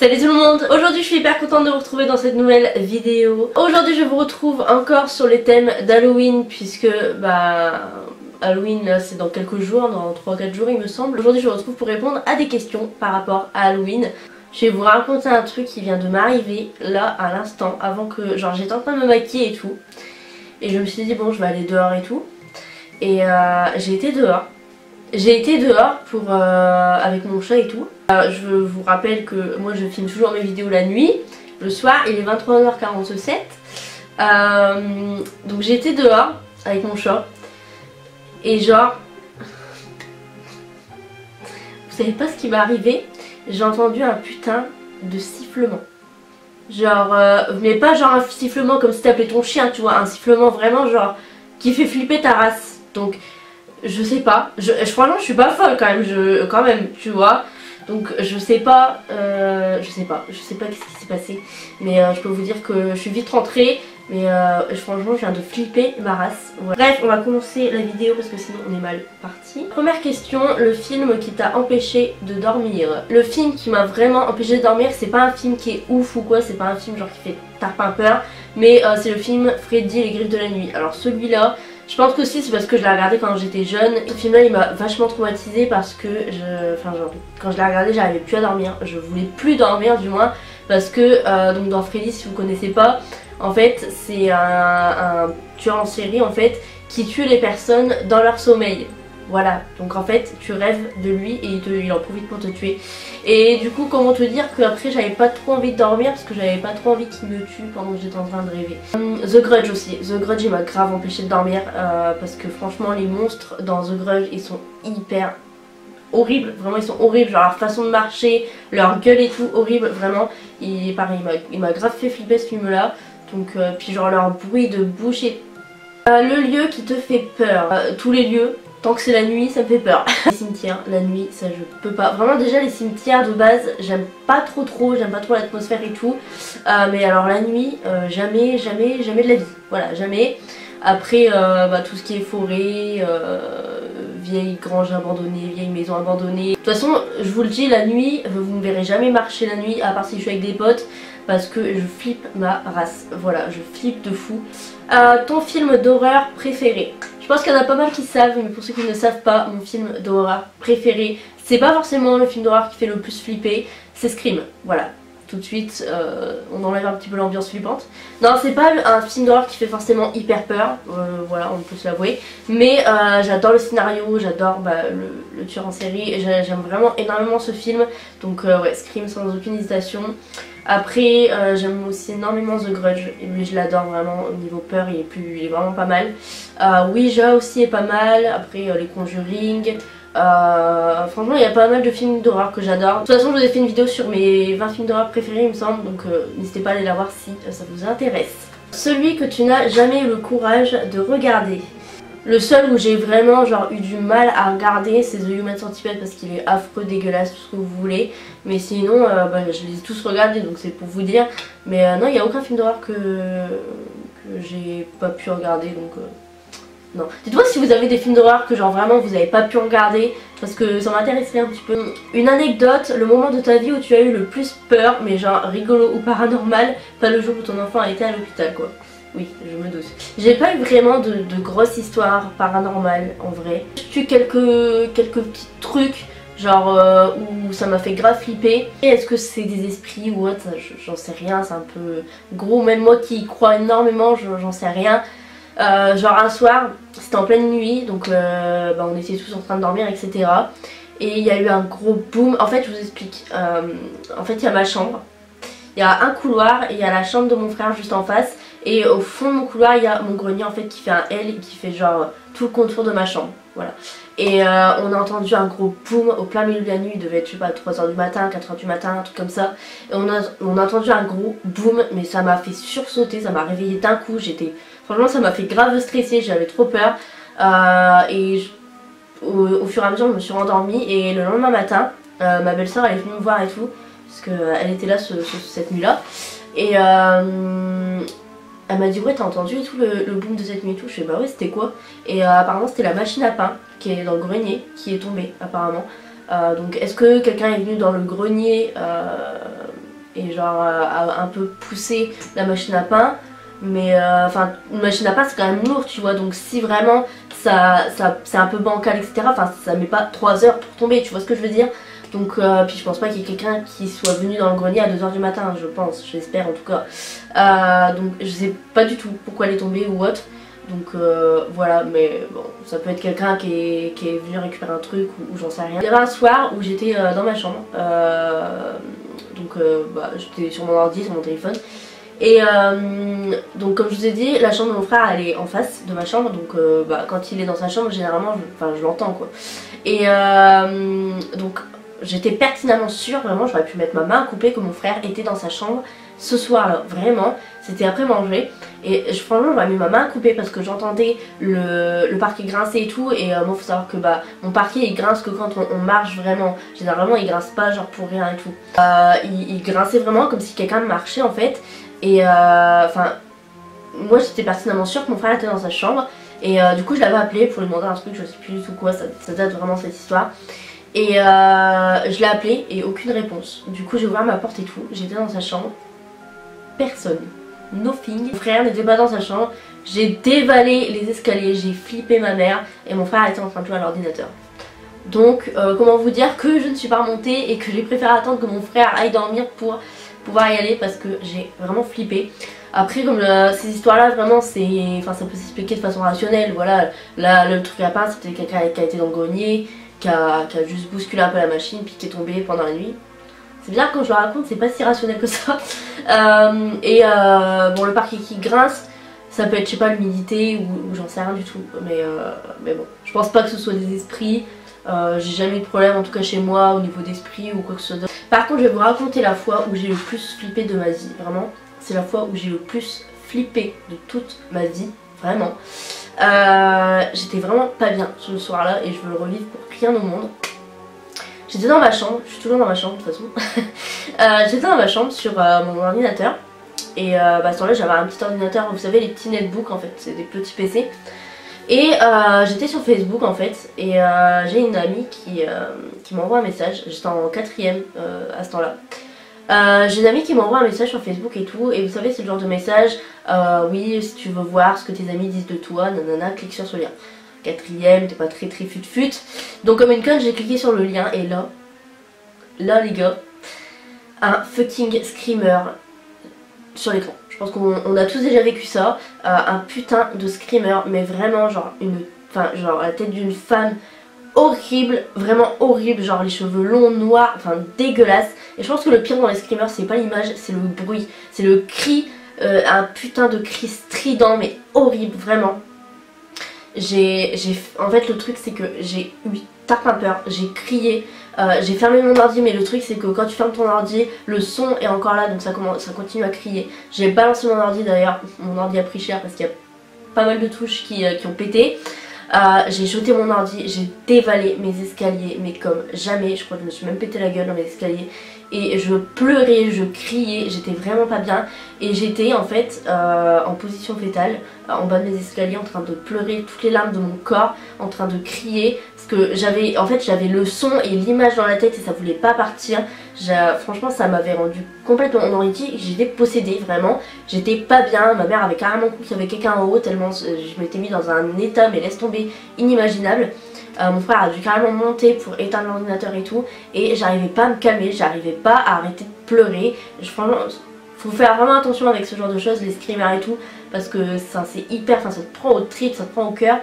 Salut tout le monde, aujourd'hui je suis hyper contente de vous retrouver dans cette nouvelle vidéo. Aujourd'hui je vous retrouve encore sur les thèmes d'Halloween puisque Halloween là c'est dans quelques jours, dans 3-4 jours il me semble. Aujourd'hui je vous retrouve pour répondre à des questions par rapport à Halloween. Je vais vous raconter un truc qui vient de m'arriver là à l'instant avant que genre j'étais en train de me maquiller et tout. Et je me suis dit bon je vais aller dehors et tout. Et j'ai été dehors. J'ai été dehors pour avec mon chat et tout. Je vous rappelle que moi je filme toujours mes vidéos la nuit. Le soir il est 23h47. Donc j'ai été dehors avec mon chat. Et genre... Vous savez pas ce qui m'est arrivé? J'ai entendu un putain de sifflement. Genre... mais pas genre un sifflement comme si t'appelais ton chien, tu vois. Un sifflement vraiment genre qui fait flipper ta race. Donc... Je sais pas, franchement je suis pas folle quand même, tu vois. Donc je sais pas qu'est-ce qui s'est passé. Mais je peux vous dire que je suis vite rentrée. Mais franchement je viens de flipper ma race. Ouais. Bref, on va commencer la vidéo parce que sinon on est mal parti. Première question, le film qui t'a empêché de dormir. Le film qui m'a vraiment empêché de dormir, c'est pas un film qui est ouf ou quoi, c'est pas un film genre qui fait tarpin peur. Mais c'est le film Freddy et les griffes de la nuit. Alors celui-là... Je pense que aussi c'est parce que je l'ai regardé quand j'étais jeune. Ce film là il m'a vachement traumatisée parce que quand je l'ai regardé j'arrivais plus à dormir. Je voulais plus dormir du moins parce que donc dans Freddy, si vous connaissez pas, en fait c'est un tueur en série en fait qui tue les personnes dans leur sommeil. Voilà, donc en fait tu rêves de lui et il en profite pour te tuer. Et du coup comment te dire qu'après j'avais pas trop envie de dormir parce que j'avais pas trop envie qu'il me tue pendant que j'étais en train de rêver. The Grudge aussi, The Grudge il m'a grave empêché de dormir parce que franchement les monstres dans The Grudge ils sont hyper horribles, vraiment ils sont horribles, genre leur façon de marcher, leur gueule et tout, horrible vraiment. Et pareil il m'a grave fait flipper ce film là, donc puis genre leur bruit de bouche et... le lieu qui te fait peur, tous les lieux. Tant que c'est la nuit, ça me fait peur. Les cimetières, la nuit, ça je peux pas. Vraiment déjà les cimetières de base, j'aime pas trop, j'aime pas trop l'atmosphère et tout. Mais alors la nuit, jamais de la vie. Voilà, jamais. Après, tout ce qui est forêt, vieille grange abandonnée, vieille maison abandonnée. De toute façon, je vous le dis, la nuit, vous me verrez jamais marcher la nuit, à part si je suis avec des potes. Parce que je flippe ma race. Voilà, je flippe de fou. Ton film d'horreur préféré? Je pense qu'il y en a pas mal qui savent, mais pour ceux qui ne savent pas, mon film d'horreur préféré, c'est pas forcément le film d'horreur qui fait le plus flipper, c'est Scream. Voilà, tout de suite, on enlève un petit peu l'ambiance flippante. Non, c'est pas un film d'horreur qui fait forcément hyper peur, voilà, on peut se l'avouer. Mais j'adore le scénario, j'adore le tueur en série, et j'aime vraiment énormément ce film. Donc ouais, Scream sans aucune hésitation. Après j'aime aussi énormément The Grudge, et lui je l'adore vraiment, au niveau peur il est vraiment pas mal. Ouija aussi est pas mal, après les Conjuring, franchement il y a pas mal de films d'horreur que j'adore. De toute façon je vous ai fait une vidéo sur mes 20 films d'horreur préférés il me semble, donc n'hésitez pas à aller la voir si ça vous intéresse. Celui que tu n'as jamais eu le courage de regarder. Le seul où j'ai vraiment genre eu du mal à regarder c'est The Human Centipede parce qu'il est affreux, dégueulasse, tout ce que vous voulez. Mais sinon je les ai tous regardés donc c'est pour vous dire. Mais non il n'y a aucun film d'horreur que j'ai pas pu regarder donc non. Dites-moi si vous avez des films d'horreur que genre vraiment vous avez pas pu regarder parce que ça m'intéresserait un petit peu. Une anecdote, le moment de ta vie où tu as eu le plus peur mais genre rigolo ou paranormal, pas le jour où ton enfant a été à l'hôpital quoi. Oui, je me doute. J'ai pas eu vraiment de grosses histoires paranormales en vrai. J'ai eu quelques petits trucs genre où ça m'a fait grave flipper. Est-ce que c'est des esprits ou autre, j'en sais rien, c'est un peu gros. Même moi qui y crois énormément, j'en sais rien. Genre un soir, c'était en pleine nuit, donc on était tous en train de dormir, etc. Et il y a eu un gros boom. En fait, je vous explique. En fait, il y a ma chambre. Il y a un couloir et il y a la chambre de mon frère juste en face. Et au fond de mon couloir il y a mon grenier en fait qui fait un L et qui fait genre tout le contour de ma chambre. Voilà. Et on a entendu un gros boom au plein milieu de la nuit, il devait être je sais pas 3h du matin, 4h du matin, un truc comme ça. Et on a entendu un gros boom mais ça m'a fait sursauter, ça m'a réveillée d'un coup, franchement ça m'a fait grave stresser, j'avais trop peur. Au fur et à mesure je me suis rendormie et le lendemain matin ma belle-sœur elle est venue me voir et tout parce qu'elle était là cette nuit là. Et elle m'a dit ouais t'as entendu et tout le boom de cette nuit et tout. Je fais bah ouais c'était quoi. Et apparemment c'était la machine à pain qui est dans le grenier qui est tombée apparemment. Donc est-ce que quelqu'un est venu dans le grenier et genre à un peu pousser la machine à pain. Mais enfin une machine à pain c'est quand même lourd tu vois, donc si vraiment c'est un peu bancal etc, enfin ça met pas 3 heures pour tomber, tu vois ce que je veux dire. Donc puis je pense pas qu'il y ait quelqu'un qui soit venu dans le grenier à 2 h du matin, je pense, j'espère en tout cas. Donc je sais pas du tout pourquoi elle est tombée ou autre. Donc voilà, mais bon, ça peut être quelqu'un qui est venu récupérer un truc ou j'en sais rien. Il y avait un soir où j'étais dans ma chambre, donc bah, j'étais sur mon ordi, sur mon téléphone. Et donc comme je vous ai dit, la chambre de mon frère elle est en face de ma chambre, donc bah, quand il est dans sa chambre généralement je l'entends quoi. Et donc j'étais pertinemment sûre, vraiment j'aurais pu mettre ma main à couper que mon frère était dans sa chambre ce soir là, vraiment, c'était après manger. Et franchement j'aurais mis ma main à couper parce que j'entendais le parquet grincer et tout. Et moi faut savoir que bah, mon parquet il grince que quand on marche vraiment, généralement il grince pas genre pour rien et tout. Il grinçait vraiment comme si quelqu'un marchait en fait. Et enfin moi j'étais pertinemment sûre que mon frère était dans sa chambre. Et du coup je l'avais appelé pour lui demander un truc, je sais plus du tout quoi, ça date vraiment cette histoire. Et je l'ai appelé et aucune réponse. Du coup j'ai ouvert ma porte et tout, j'étais dans sa chambre, personne, nothing. Mon frère n'était pas dans sa chambre, j'ai dévalé les escaliers, j'ai flippé ma mère et mon frère était en train de jouer à l'ordinateur. Donc comment vous dire que je ne suis pas remontée et que j'ai préféré attendre que mon frère aille dormir pour pouvoir y aller parce que j'ai vraiment flippé. Après comme ces histoires là vraiment c'est, enfin ça peut s'expliquer de façon rationnelle, voilà. Là le truc à part c'était quelqu'un qui a été dans le grenier, qui a juste bousculé un peu la machine puis qui est tombé pendant la nuit. C'est bien quand je le raconte, c'est pas si rationnel que ça. Bon le parquet qui grince, ça peut être je sais pas l'humidité ou j'en sais rien du tout. Mais bon, je pense pas que ce soit des esprits. J'ai jamais eu de problème en tout cas chez moi au niveau d'esprit ou quoi que ce soit. Par contre je vais vous raconter la fois où j'ai le plus flippé de ma vie, vraiment. C'est la fois où j'ai le plus flippé de toute ma vie, vraiment. J'étais vraiment pas bien ce soir là et je veux le revivre pour rien au monde. J'étais dans ma chambre, je suis toujours dans ma chambre de toute façon. J'étais dans ma chambre sur mon ordinateur. Et bah à ce temps-là j'avais un petit ordinateur, vous savez les petits netbooks en fait, c'est des petits PC. Et j'étais sur Facebook en fait et j'ai une amie qui m'envoie un message, j'étais en 4ème à ce temps-là. J'ai une amie qui m'envoie un message sur Facebook et tout, et vous savez c'est le genre de message, oui si tu veux voir ce que tes amis disent de toi, nanana, clique sur ce lien. 4ème, t'es pas très fut. Donc comme une conne j'ai cliqué sur le lien et là les gars, un fucking screamer sur l'écran. Je pense qu'on a tous déjà vécu ça, un putain de screamer, mais vraiment genre genre la tête d'une femme horrible, vraiment horrible, genre les cheveux longs, noirs, enfin dégueulasse. Et je pense que le pire dans les screamers c'est pas l'image, c'est le bruit, c'est le cri, un putain de cri strident mais horrible vraiment. En fait le truc c'est que j'ai eu tarpin peur, j'ai crié, j'ai fermé mon ordi, mais le truc c'est que quand tu fermes ton ordi, le son est encore là donc ça continue à crier. J'ai balancé mon ordi d'ailleurs, mon ordi a pris cher parce qu'il y a pas mal de touches qui ont pété. J'ai jeté mon ordi, j'ai dévalé mes escaliers mais comme jamais, je crois que je me suis même pété la gueule dans mes escaliers. Et je pleurais, je criais, j'étais vraiment pas bien. Et j'étais en fait en position fétale, en bas de mes escaliers, en train de pleurer toutes les larmes de mon corps, en train de crier. Parce que j'avais le son et l'image dans la tête et ça voulait pas partir. Franchement ça m'avait rendu complètement horrifiée, j'étais possédée vraiment. J'étais pas bien, ma mère avait carrément cru qu'il y avait quelqu'un en haut tellement je m'étais mis dans un état, mais laisse tomber, inimaginable. Mon frère a dû carrément monter pour éteindre l'ordinateur et tout, et j'arrivais pas à me calmer, j'arrivais pas à arrêter de pleurer. Franchement, faut faire vraiment attention avec ce genre de choses, les screamers et tout, parce que c'est hyper, ça te prend au trip, ça te prend au cœur.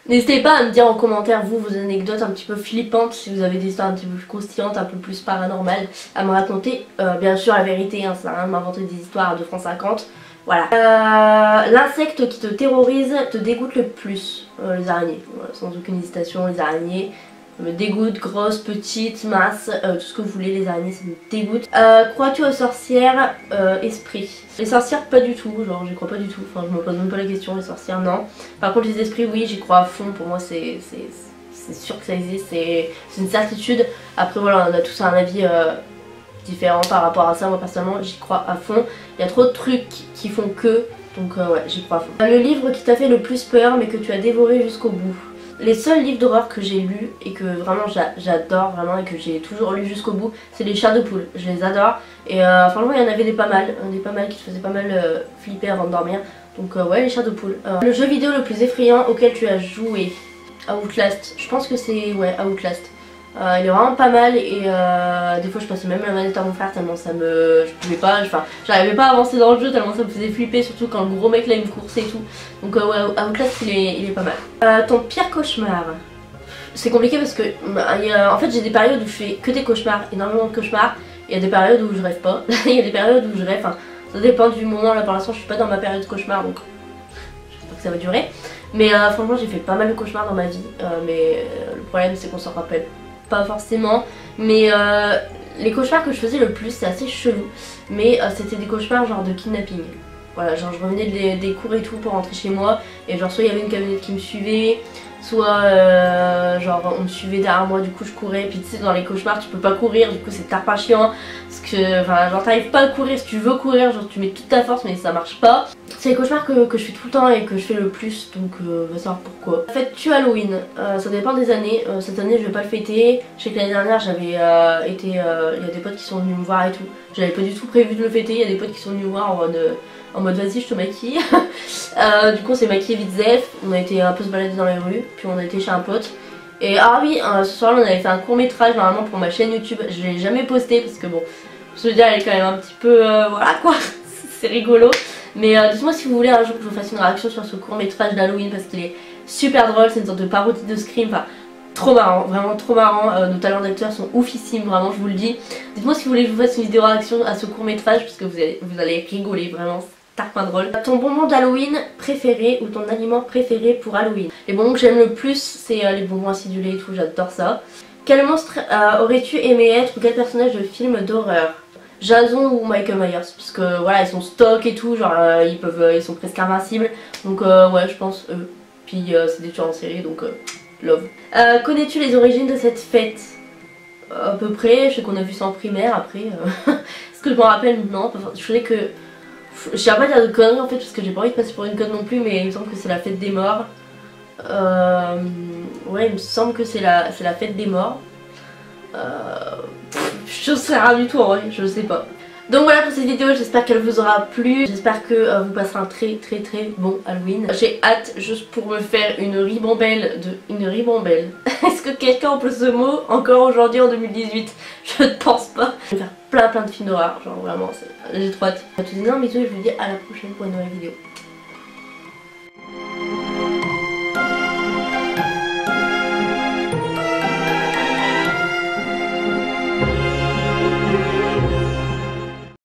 N'hésitez pas à me dire en commentaire vos anecdotes un petit peu flippantes, si vous avez des histoires un petit peu plus croustillantes, un peu plus paranormales à me raconter. Bien sûr la vérité, hein, ça sert à rien de m'inventer des histoires de francs 50. Voilà. L'insecte qui te terrorise, te dégoûte le plus, les araignées. Voilà, sans aucune hésitation, les araignées me dégoûtent, grosses, petites, minces, tout ce que vous voulez, les araignées ça me dégoûte. Crois-tu aux sorcières, esprits? Les sorcières pas du tout, genre j'y crois pas du tout, enfin je me pose même pas la question, les sorcières non. Par contre les esprits oui, j'y crois à fond, pour moi c'est sûr que ça existe, c'est une certitude. Après voilà, on a tous un avis différent par rapport à ça, moi personnellement j'y crois à fond. Il y a trop de trucs qui font que, donc ouais j'y crois à fond. Le livre qui t'a fait le plus peur mais que tu as dévoré jusqu'au bout. Les seuls livres d'horreur que j'ai lus et que vraiment j'adore vraiment et que j'ai toujours lu jusqu'au bout, c'est les Chairs de poule. Je les adore et franchement il y en avait des pas mal qui te faisaient pas mal flipper avant de dormir. Donc ouais, les Chairs de poule. Le jeu vidéo le plus effrayant auquel tu as joué, Outlast. Je pense que c'est ouais Outlast. Il est vraiment pas mal et des fois je passais même la manette à mon frère tellement ça me... Je pouvais pas, enfin j'arrivais pas à avancer dans le jeu tellement ça me faisait flipper, surtout quand le gros mec là il me coursait et tout. Donc ouais, Outlast il est pas mal. Ton pire cauchemar? C'est compliqué parce que en fait j'ai des périodes où je fais que des cauchemars, énormément de cauchemars. Il y a des périodes où je rêve pas, il y a des périodes où je rêve, enfin ça dépend du moment. Là pour l'instant je suis pas dans ma période cauchemar donc j'espère que ça va durer. Mais franchement j'ai fait pas mal de cauchemars dans ma vie, mais le problème c'est qu'on s'en rappelle pas forcément, mais les cauchemars que je faisais le plus, c'est assez chelou, mais c'était des cauchemars genre de kidnapping. Voilà, genre je revenais des cours et tout pour rentrer chez moi, et genre soit il y avait une camionnette qui me suivait, soit genre on me suivait derrière moi, du coup je courais, puis tu sais dans les cauchemars tu peux pas courir, du coup c'est pas chiant, parce que enfin genre t'arrives pas à courir, si tu veux courir, genre tu mets toute ta force mais ça marche pas. C'est les cauchemars que je fais tout le temps et que je fais le plus, donc on va savoir pourquoi. Fêtes-tu Halloween? Ça dépend des années. Cette année je vais pas le fêter. Je sais que l'année dernière j'avais été... Il y a des potes qui sont venus me voir et tout. J'avais pas du tout prévu de le fêter. Il y a des potes qui sont venus me voir en mode vas-y je te maquille. Du coup on s'est maquillé vite zef. On a été un peu se balader dans les rues. Puis on a été chez un pote. Et ah oui, ce soir là on avait fait un court métrage normalement pour ma chaîne YouTube. Je l'ai jamais posté parce que bon, je veux dire elle est quand même un petit peu... voilà quoi. C'est rigolo. Mais dites-moi si vous voulez un jour que je vous fasse une réaction sur ce court métrage d'Halloween parce qu'il est super drôle, c'est une sorte de parodie de Scream, enfin trop marrant, vraiment trop marrant, nos talents d'acteurs sont oufissimes, vraiment je vous le dis. Dites-moi si vous voulez que je vous fasse une vidéo réaction à ce court métrage parce que vous allez rigoler, vraiment c'est pas drôle. Ton bonbon d'Halloween préféré ou ton aliment préféré pour Halloween? Les bonbons que j'aime le plus c'est les bonbons acidulés et tout, j'adore ça. Quel monstre aurais-tu aimé être ou quel personnage de film d'horreur? Jason ou Michael Myers parce que voilà ils sont stock et tout, genre ils sont presque invincibles, donc ouais je pense eux. Puis c'est des tueurs en série donc love. Connais-tu les origines de cette fête? À peu près, je sais qu'on a vu ça en primaire après. Est-ce que je m'en rappelle? Non, je sais que... Je sais pas dire de conneries en fait parce que j'ai pas envie de passer pour une conne non plus, mais il me semble que c'est la fête des morts. Ouais il me semble que c'est la fête des morts. Je sais rien du tout en vrai, je sais pas. Donc voilà pour cette vidéo, j'espère qu'elle vous aura plu. J'espère que vous passerez un très bon Halloween. J'ai hâte juste pour me faire une ribambelle Une ribambelle. Est-ce que quelqu'un emploie ce mot encore aujourd'hui en 2018? Je ne pense pas. Je vais faire plein de films d'horreur, genre vraiment, j'ai trop hâte. Je vous dis un bisou et je vous dis à la prochaine pour une nouvelle vidéo.